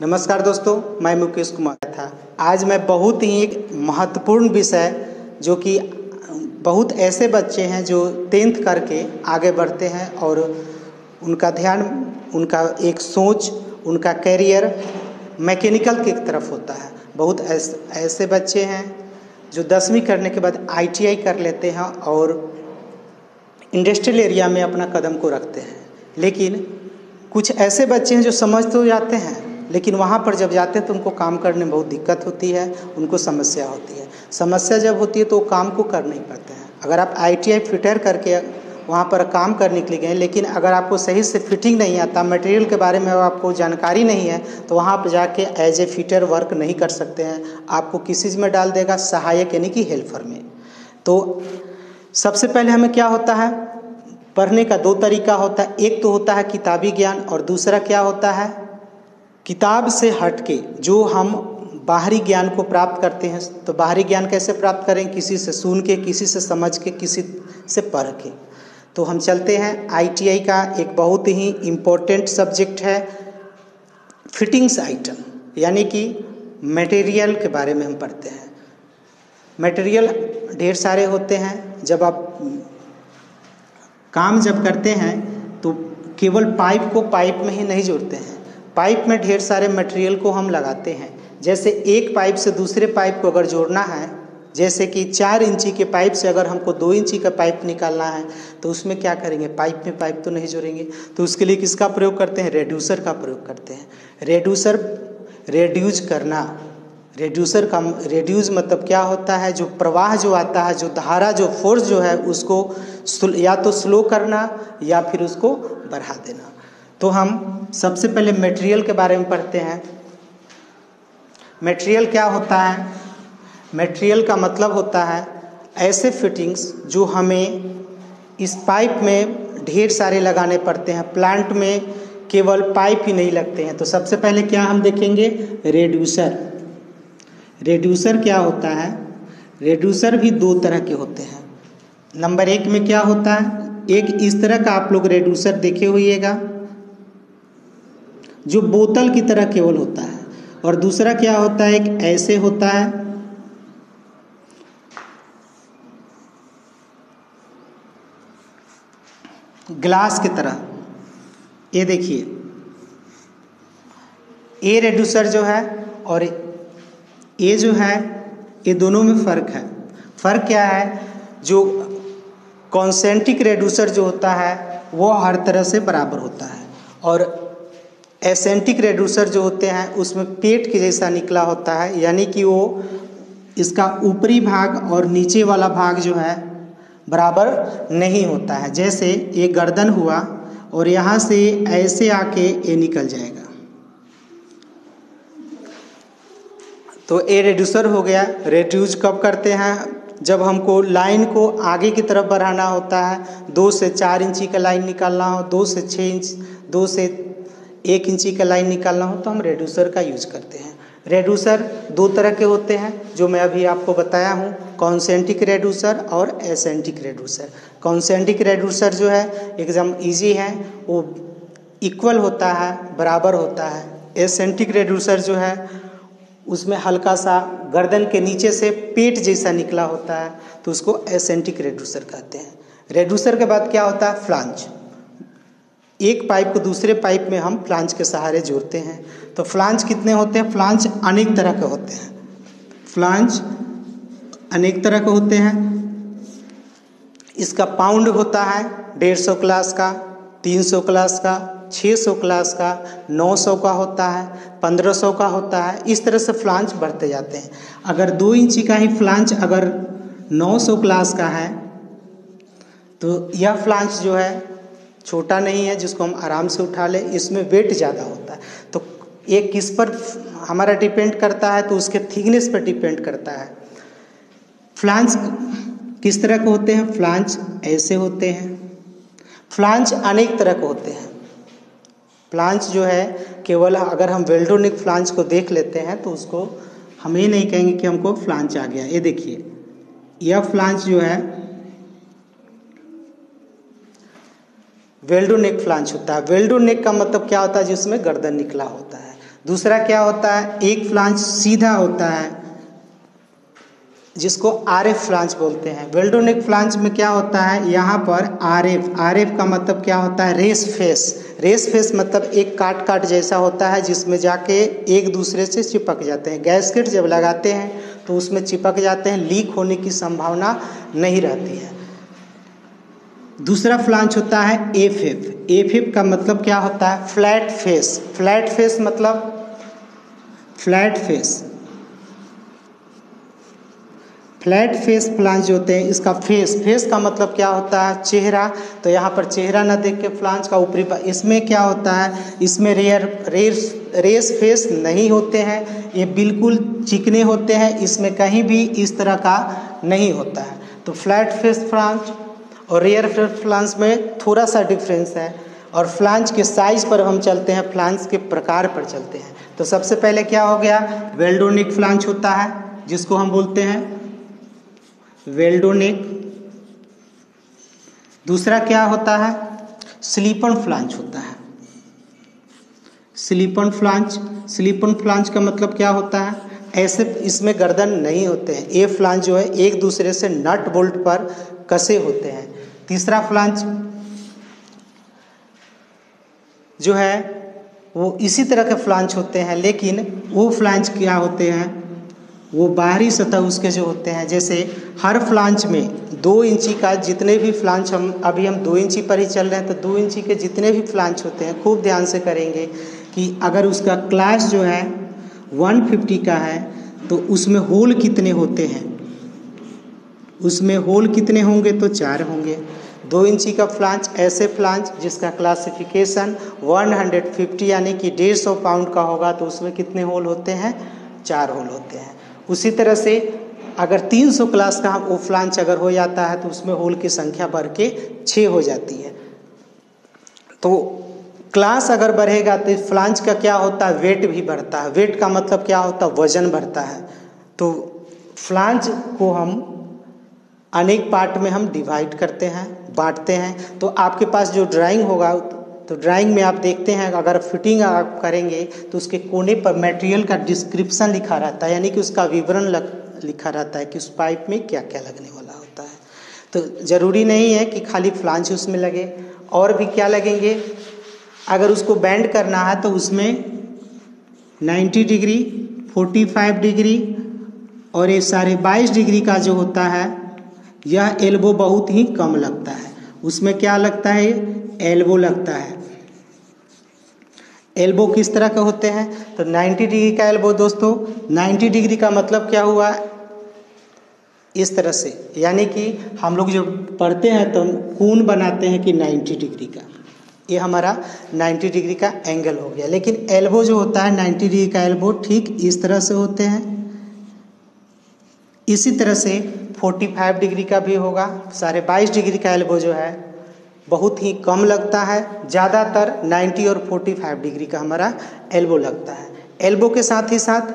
नमस्कार दोस्तों, मैं मुकेश कुमार था। आज मैं बहुत ही एक महत्वपूर्ण विषय जो कि बहुत ऐसे बच्चे हैं जो 10th करके आगे बढ़ते हैं और उनका ध्यान, उनका एक सोच, उनका करियर मैकेनिकल की तरफ होता है। बहुत ऐसे बच्चे हैं जो 10वीं करने के बाद ITI कर लेते हैं और इंडस्ट्रियल एरिया में अपना कदम को रखते हैं। लेकिन कुछ ऐसे बच्चे हैं जो समझ तो जाते हैं, लेकिन वहाँ पर जब जाते हैं तो उनको काम करने में बहुत दिक्कत होती है, उनको समस्या होती है। समस्या जब होती है तो वो काम को कर नहीं पाते हैं। अगर आप ITI फिटर करके वहाँ पर काम करने के लिए गए, लेकिन अगर आपको सही से फिटिंग नहीं आता, मटेरियल के बारे में आपको जानकारी नहीं है, तो वहाँ पर जाके एज ए फिटर वर्क नहीं कर सकते हैं। आपको किस चीज़ में डाल देगा? सहायक यानी कि हेल्पर में। तो सबसे पहले हमें क्या होता है, पढ़ने का दो तरीका होता है। एक तो होता है किताबी ज्ञान और दूसरा क्या होता है, किताब से हटके जो हम बाहरी ज्ञान को प्राप्त करते हैं। तो बाहरी ज्ञान कैसे प्राप्त करें? किसी से सुन के, किसी से समझ के, किसी से पढ़ के। तो हम चलते हैं, ITI का एक बहुत ही इम्पोर्टेंट सब्जेक्ट है फिटिंग्स आइटम, यानी कि मटेरियल के बारे में हम पढ़ते हैं। मटेरियल ढेर सारे होते हैं। जब आप काम करते हैं तो केवल पाइप को पाइप में ही नहीं जोड़ते हैं, पाइप में ढेर सारे मटेरियल को हम लगाते हैं। जैसे एक पाइप से दूसरे पाइप को अगर जोड़ना है, जैसे कि 4 इंची के पाइप से अगर हमको 2 इंची का पाइप निकालना है, तो उसमें क्या करेंगे? पाइप में पाइप तो नहीं जोड़ेंगे। तो उसके लिए किसका प्रयोग करते हैं? रेड्यूसर का प्रयोग करते हैं। रेड्यूज करना, रेड्यूस मतलब क्या होता है? जो प्रवाह जो आता है, जो धारा, जो फोर्स जो है, उसको या तो स्लो करना या फिर उसको बढ़ा देना। तो हम सबसे पहले मटेरियल के बारे में पढ़ते हैं। मटेरियल क्या होता है? मटेरियल का मतलब होता है ऐसे फिटिंग्स जो हमें इस पाइप में ढेर सारे लगाने पड़ते हैं। प्लांट में केवल पाइप ही नहीं लगते हैं। तो सबसे पहले क्या हम देखेंगे? रेड्यूसर क्या होता है? रेड्यूसर भी 2 तरह के होते हैं। नंबर 1 में क्या होता है, एक इस तरह का आप लोग रेड्यूसर देखे होइएगा जो बोतल की तरह केवल होता है, और दूसरा क्या होता है, एक ऐसे होता है ग्लास की तरह। ये देखिए, ये रेड्यूसर जो है और ये जो है, ये दोनों में फ़र्क है। फ़र्क क्या है? जो कॉन्सेंट्रिक रेड्यूसर जो होता है वो हर तरह से बराबर होता है, और एसेंट्रिक रेड्यूसर जो होते हैं उसमें पेट के जैसा निकला होता है, यानी कि वो इसका ऊपरी भाग और नीचे वाला भाग जो है बराबर नहीं होता है। जैसे ये गर्दन हुआ और यहाँ से ऐसे आके ये निकल जाएगा, तो ये रेड्यूसर हो गया। रेड्यूस कब करते हैं? जब हमको लाइन को आगे की तरफ बढ़ाना होता है, 2 से 4 इंची का लाइन निकालना हो, 2 से 6 इंच, 2 से 1 इंची का लाइन निकालना हो, तो हम रेड्यूसर का यूज करते हैं। रेड्यूसर 2 तरह के होते हैं जो मैं अभी आपको बताया हूँ, कॉन्सेंट्रिक रेड्यूसर और एसेंट्रिक रेड्यूसर। कॉन्सेंट्रिक रेड्यूसर जो है एकदम इजी है, वो इक्वल होता है, बराबर होता है। एसेंट्रिक रेड्यूसर जो है उसमें हल्का सा गर्दन के नीचे से पेट जैसा निकला होता है, तो उसको एसेंट्रिक रेड्यूसर कहते हैं। रेड्यूसर के बाद क्या होता है? फ्लांज। एक पाइप को दूसरे पाइप में हम फ्लांज के सहारे जोड़ते हैं। तो फ्लांज कितने होते हैं? फ्लांज अनेक तरह के होते हैं। फ्लांज अनेक तरह के होते हैं। इसका पाउंड होता है 150 क्लास का, 300 क्लास का, 600 क्लास का, 900 का होता है, 1500 का होता है। इस तरह से फ्लांज बढ़ते जाते हैं। अगर 2 इंची का ही फ्लांज अगर 900 क्लास का है, तो यह फ्लांज जो है छोटा नहीं है जिसको हम आराम से उठा ले, इसमें वेट ज़्यादा होता है। तो ये किस पर हमारा डिपेंड करता है? तो उसके थिकनेस पर डिपेंड करता है। फ्लांज किस तरह के होते हैं? फ्लांज ऐसे होते हैं। फ्लांज अनेक तरह के होते हैं। फ्लांज जो है केवल अगर हम वेल्डोनिक फ्लांज को देख लेते हैं तो उसको हम ये नहीं कहेंगे कि हमको फ्लांज आ गया। ये देखिए, यह फ्लांज जो है वेल्डो नेक फ्लांज होता है। वेल्डो नेक का मतलब क्या होता है? जिसमें गर्दन निकला होता है। दूसरा क्या होता है, एक फ्लांज सीधा होता है जिसको आरएफ फ्लांज बोलते हैं। वेल्डोनिक फ्लांज में क्या होता है, यहाँ पर आरएफ का मतलब क्या होता है, रेस फेस मतलब एक काट जैसा होता है जिसमें जाके एक दूसरे से चिपक जाते हैं। गैस्केट जब लगाते हैं तो उसमें चिपक जाते हैं, लीक होने की संभावना नहीं रहती है। दूसरा फ्लांज होता है एफएफ का मतलब क्या होता है, फ्लैट फेस मतलब फ्लैट फेस फ्लांज होते हैं। इसका फेस का मतलब क्या होता है, चेहरा। तो यहाँ पर चेहरा न देख के फ्लांज का ऊपरी इसमें क्या होता है, इसमें रेस फेस नहीं होते हैं, ये बिल्कुल चिकने होते हैं, इसमें कहीं भी इस तरह का नहीं होता है। तो फ्लैट फेस फ्लांज और रेयर फेस फ्लांज में थोड़ा सा डिफरेंस है। और फ्लांज के साइज पर हम चलते हैं, फ्लांज के प्रकार पर चलते हैं। तो सबसे पहले क्या हो गया, वेल्डोनिक फ्लांज होता है जिसको हम बोलते हैं वेल्डोनिक। दूसरा क्या होता है, स्लीपन फ्लांज होता है। स्लीपन फ्लांज का मतलब क्या होता है, ऐसे इसमें गर्दन नहीं होते हैं। ये फ्लांज जो है एक दूसरे से नट बोल्ट पर कसे होते हैं। तीसरा फ्लांज जो है वो इसी तरह के फ्लांज होते हैं, लेकिन वो फ्लांज क्या होते हैं, वो बाहरी सतह उसके जो होते हैं, जैसे हर फ्लांज में 2 इंची का जितने भी फ्लांज, हम 2 इंची पर ही चल रहे हैं, तो 2 इंची के जितने भी फ्लांज होते हैं, खूब ध्यान से करेंगे कि अगर उसका क्लास जो है 150 का है तो उसमें होल कितने होते हैं, उसमें होल कितने होंगे, तो 4 होंगे। 2 इंची का फ्लांज, ऐसे फ्लांज जिसका क्लासिफिकेशन 150 यानी कि 150 पाउंड का होगा, तो उसमें कितने होल होते हैं, 4 होल होते हैं। उसी तरह से अगर 300 क्लास का वो फ्लांज अगर हो जाता है तो उसमें होल की संख्या बढ़ के 6 हो जाती है। तो क्लास अगर बढ़ेगा तो फ्लांज का क्या होता है, वेट भी बढ़ता है। वेट का मतलब क्या होता है, वजन बढ़ता है। तो फ्लांज को हम अनेक पार्ट में हम डिवाइड करते हैं, बांटते हैं। तो आपके पास जो ड्राइंग होगा, तो ड्राइंग में आप देखते हैं अगर फिटिंग आप करेंगे तो उसके कोने पर मटेरियल का डिस्क्रिप्शन लिखा रहता है, यानी कि उसका विवरण लिखा रहता है कि उस पाइप में क्या क्या लगने वाला होता है। तो ज़रूरी नहीं है कि खाली फ्लांज उसमें लगे, और भी क्या लगेंगे। अगर उसको बैंड करना है तो उसमें 90 डिग्री, 45 डिग्री और ये सारे 22 डिग्री का जो होता है, यह एल्बो बहुत ही कम लगता है। उसमें क्या लगता है, एल्बो लगता है। एल्बो किस तरह के होते हैं, तो 90 डिग्री का एल्बो दोस्तों, 90 डिग्री का मतलब क्या हुआ, इस तरह से, यानी कि हम लोग जब पढ़ते हैं तो कोण बनाते हैं कि 90 डिग्री का, ये हमारा 90 डिग्री का एंगल हो गया। लेकिन एल्बो जो होता है 90 डिग्री का एल्बो ठीक इस तरह से होते हैं। इसी तरह से 45 डिग्री का भी होगा। साढ़े 22 डिग्री का एल्बो जो है बहुत ही कम लगता है, ज़्यादातर 90 और 45 डिग्री का हमारा एल्बो लगता है। एल्बो के साथ ही साथ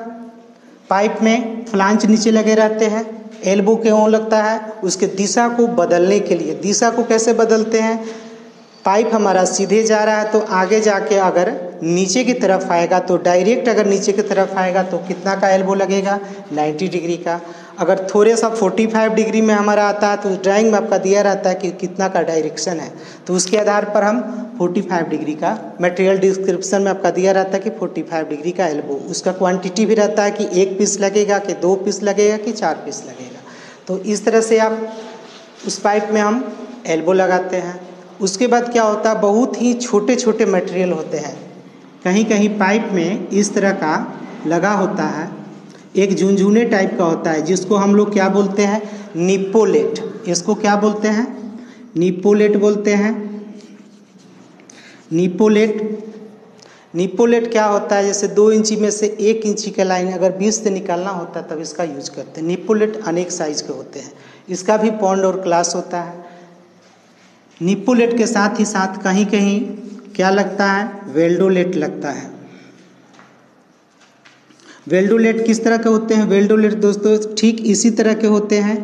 पाइप में फ्लांज नीचे लगे रहते हैं। एल्बो क्यों लगता है, उसके दिशा को बदलने के लिए। दिशा को कैसे बदलते हैं, पाइप हमारा सीधे जा रहा है तो आगे जाके अगर नीचे की तरफ आएगा तो डायरेक्ट अगर नीचे की तरफ आएगा तो कितना का एल्बो लगेगा, 90 डिग्री का। अगर थोड़े सा 45 डिग्री में हमारा आता है तो ड्राइंग में आपका दिया रहता है कि कितना का डायरेक्शन है, तो उसके आधार पर हम 45 डिग्री का, मटेरियल डिस्क्रिप्शन में आपका दिया रहता है कि 45 डिग्री का एल्बो। उसका क्वांटिटी भी रहता है कि 1 पीस लगेगा कि 2 पीस लगेगा कि 4 पीस लगेगा। तो इस तरह से आप उस पाइप में हम एल्बो लगाते हैं। उसके बाद क्या होता है, बहुत ही छोटे छोटे मटेरियल होते हैं। कहीं कहीं पाइप में इस तरह का लगा होता है, एक झुनझुने टाइप का होता है, जिसको हम लोग क्या बोलते हैं, निपोलेट। इसको क्या बोलते हैं, निपोलेट बोलते हैं। निपोलेट क्या होता है, जैसे 2 इंची में से 1 इंची का लाइन अगर 20 से निकालना होता है तब इसका यूज करते हैं। निपोलेट अनेक साइज के होते हैं, इसका भी पॉन्ड और क्लास होता है। निपोलेट के साथ ही साथ कहीं कहीं क्या लगता है, वेल्डोलेट लगता है। वेल्डोलेट किस तरह के होते हैं, वेल्डोलेट दोस्तों ठीक इसी तरह के होते हैं।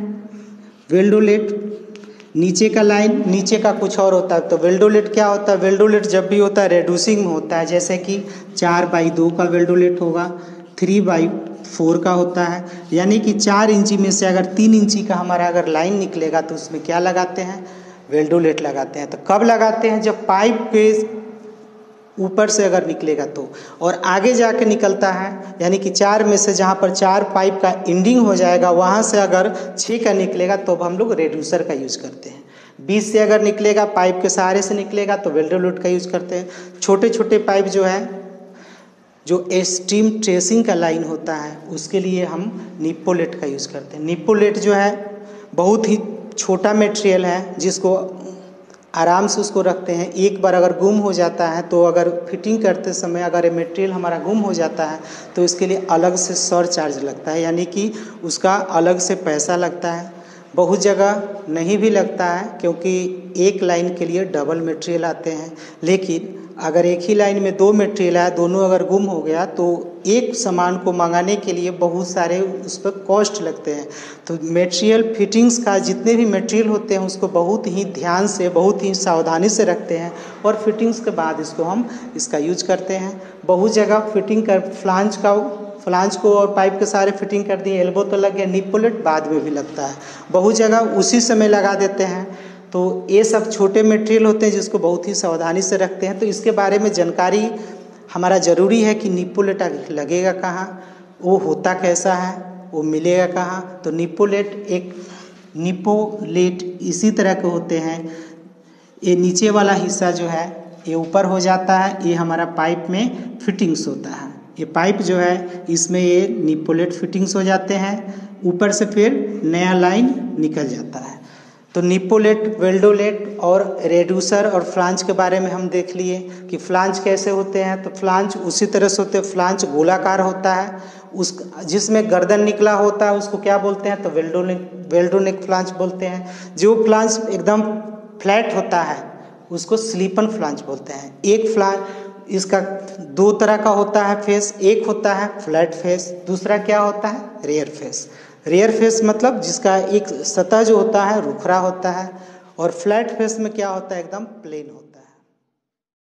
वेल्डोलेट नीचे का लाइन नीचे का कुछ और होता है। तो वेल्डोलेट क्या होता है? वेल्डोलेट जब भी होता है रेड्यूसिंग में होता है, जैसे कि 4/2 का वेल्डोलेट होगा, 3/4 का होता है। यानी कि 4 इंची में से अगर 3 इंची का हमारा अगर लाइन निकलेगा तो उसमें क्या लगाते हैं? वेल्डोलेट लगाते हैं। तो कब लगाते हैं? जब पाइप के ऊपर से अगर निकलेगा तो, और आगे जाके निकलता है, यानी कि 4 में से जहाँ पर 4 पाइप का एंडिंग हो जाएगा वहाँ से अगर 6 का निकलेगा तो हम लोग रेड्यूसर का यूज करते हैं। 20 से अगर निकलेगा, पाइप के सहारे से निकलेगा तो वेल्डोलेट का यूज करते हैं। छोटे छोटे पाइप जो है, जो स्टीम ट्रेसिंग का लाइन होता है, उसके लिए हम निप्पोलेट का यूज करते हैं। निप्पोलेट जो है बहुत ही छोटा मटेरियल है, जिसको आराम से उसको रखते हैं। एक बार अगर गुम हो जाता है तो अगर फिटिंग करते समय अगर ये मटेरियल हमारा गुम हो जाता है तो इसके लिए अलग से सरचार्ज लगता है, यानी कि उसका अलग से पैसा लगता है। बहुत जगह नहीं भी लगता है, क्योंकि एक लाइन के लिए डबल मटेरियल आते हैं। लेकिन अगर एक ही लाइन में 2 मटेरियल है, दोनों अगर गुम हो गया तो एक सामान को मंगाने के लिए बहुत सारे उस पर कॉस्ट लगते हैं। तो मटेरियल फिटिंग्स का जितने भी मटेरियल होते हैं उसको बहुत ही ध्यान से, बहुत ही सावधानी से रखते हैं, और फिटिंग्स के बाद इसको हम इसका यूज करते हैं। बहुत जगह फिटिंग कर फ्लांज को और पाइप के सारे फिटिंग कर दिए, एल्बो तो लग गया, निप्पोलेट बाद में भी लगता है। बहुत जगह उसी समय लगा देते हैं। तो ये सब छोटे मटेरियल होते हैं जिसको बहुत ही सावधानी से रखते हैं। तो इसके बारे में जानकारी हमारा ज़रूरी है कि निप्पोलेट लगेगा कहाँ, वो होता कैसा है, वो मिलेगा कहाँ। तो निप्पोलेट इसी तरह के होते हैं। ये नीचे वाला हिस्सा जो है ये ऊपर हो जाता है, ये हमारा पाइप में फिटिंग्स होता है। ये पाइप जो है इसमें ये निप्पोलेट फिटिंग्स हो जाते हैं, ऊपर से फिर नया लाइन निकल जाता है। तो निप्पोलेट, वेल्डोलेट और रेड्यूसर और फ्लांज के बारे में हम देख लिए कि फ्लांज कैसे होते हैं। तो फ्लांज उसी तरह से होते हैं। फ्लांज गोलाकार होता है, उस जिसमें गर्दन निकला होता है उसको क्या बोलते हैं? तो वेल्डोनेक फ्लांज बोलते हैं। जो फ्लांज एकदम फ्लैट होता है उसको स्लीपन फ्लांज बोलते हैं। एक फ्लांज इसका 2 तरह का होता है फेस, एक होता है फ्लैट फेस, दूसरा क्या होता है? Rare face. रेयर फेस मतलब जिसका एक सतह जो होता है रुखरा होता है, और फ्लैट फेस में क्या होता है? एकदम प्लेन होता है।